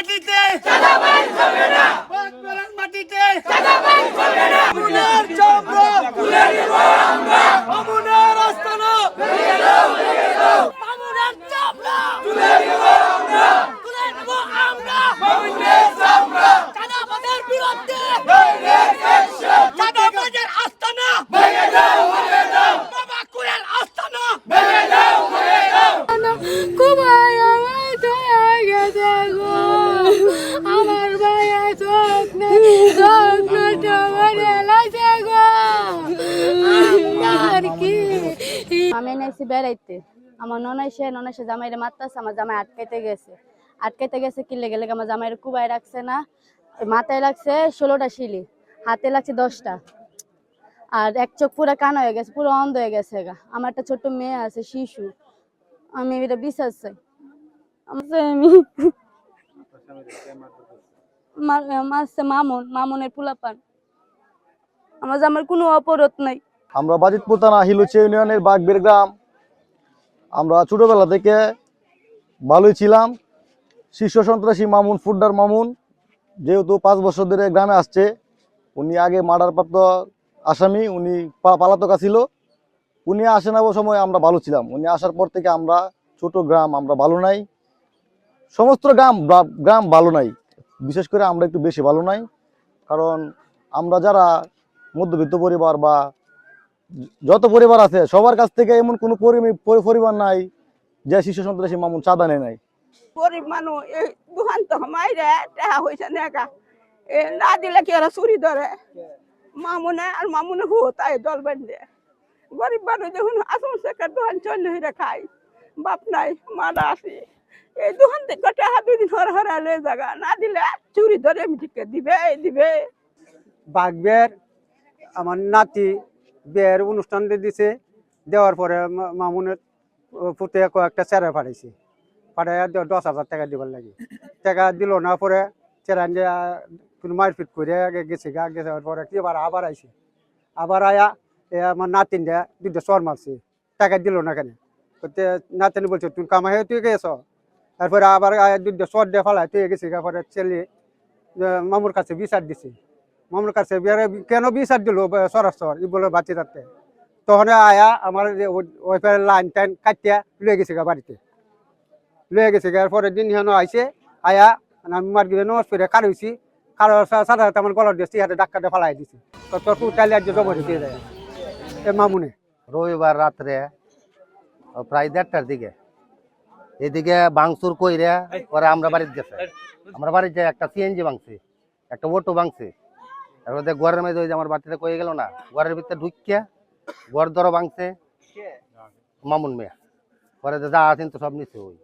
মাটিতে চাঁদাবাজ হবে না, বাগমারার মাটিতে চাঁদাবাজ হবে না। মামুনের চামড়া তুলে নিব আমরা, মামুনের আস্তানা ভেঙে দাও, ভেঙে দাও। মামুনের চামড়া তুলে নিব আমরা, তুলে নিব আমরা। মামুনের চামড়া চাঁদাবাজের বিরুদ্ধে ডাইরেক্ট অ্যাকশন, চাঁদাবাজের আস্তানা ভেঙে দাও, ভেঙে দাও। বাবা কুড়েল আস্তানা ভেঙে দাও, ভেঙে দাও। আমার ভাইয়া চোখ আমি নাইছি বেড়াইতে, আমার ননাইসে জামাইরে মারতাছে, আমার জামাই আটকাইতে গেছে কি লেগে আমার জামাইরে কুবাই রাখছে না, মাথায় লাগছে 16টা শিলি, হাতে লাগছে 10টা, আর এক চোখ পুরো কান হয়ে গেছে, পুরো অন্ধ হয়ে গেছে গা। আমার একটা ছোট্ট মেয়ে আছে শিশু, আমি এটা বিশ্বাস চাই। মারছে মামুনের পোলাপান, আমার জামার কোনো অপরাধ নাই। আমরা বাজিতপুর থানা হিলুচে ইউনিয়নের বাগবের গ্রাম। আমরা ছোটবেলা থেকে ভালোই ছিলাম। শীর্ষ সন্ত্রাসী মামুন, ফুড্ডার মামুন, যেহেতু 5 বছর ধরে গ্রামে আসছে, উনি আগে মার্ডারপ্রাপ্ত আসামি, উনি পালাতক ছিল। উনি আসে না সময় আমরা ভালো ছিলাম, উনি আসার পর থেকে আমরা ছোট গ্রাম, আমরা ভালো নাই। সমস্ত গ্রাম ভালো নাই, বিশেষ করে আমরা একটু বেশি ভালো নাই। কারণ আমরা যারা মধ্যবিত্ত পরিবার বা যত পরিবার আছে, সবার কাছ থেকে এমন কোনো পরিবার নাই যে শিশু সন্ত্রাসী মামুন চাঁদা নেয় নাই। গরিব মানুষ এই দোকান তো মাইরে টাকা হয়েছে না, না দিলে কি ওরা চুরি ধরে। মামুনে আর মামুনে হো তাই দল বেঁধে গরিব মানুষ যখন আসল শেখার দোকান চলে হয়ে খাই, বাপ নাই মারা আসি, এই দোকান থেকে টাকা 2 দিন হরা লয়ে জায়গা না দিলে চুরি ধরে মিটিকে দিবে। বাগবের আমার নাতি বিয়ের অনুষ্ঠান দিছে, দেওয়ার পরে মামুনের পুতে কয়েকটা চেরা পাঠাইছে, পাঠাই 10,000 টাকা দিবার লাগে। টাকা দিল না, পরে চেরা কোনো মারপিট করে গেছে পরে কি আবার আইছে, আবার আয়া আমার নাতিন 2টা চর মারছে, টাকা দিল না কেন। নাতিনি বলছে তুই কামাই তুই গেছ, তারপরে আবার 2টা চর দিয়ে ফেলায় তুই গেছে। পরে ছেলে মামুর কাছে বিচার দিছে, মামুর কাছে কেন বিচার দিল সরাসর ই বলে বাঁচি থাকতে। তখন আয়া আমার ওই লাইন টাইন কাটিয়া লয়ে গেছে বাড়িতে, লয়ে গেছে। পরের দিন হেন আইসে আয়া আমি মার্কেটে নমাজ পড়ে কারোইছি, কারো সাথে আমার গলার দিয়েছি, হাতে ডাক্কাতে ফালাই দিছি। তো তোর টাইলে একজন জবরে দিয়ে দেয় এ মামুনে। রবিবার রাত্রে প্রায় 1:30টার দিকে এদিকে ভাঙচুর কইরা পরে আমরা বাড়িতে গেছে। আমরা বাড়িতে একটা সিএনজি ভাঙছে, একটা অটো ভাঙছে। তারপরে ঘরের মধ্যে ওই যে আমার বাড়িতে কয়ে গেল না, ঘরের ভিতরে ঢুকিয়া ঘর ধরো ভাঙছে মামুন মিয়া। পরে যা আছেন তো সব নিচ্ছে ওই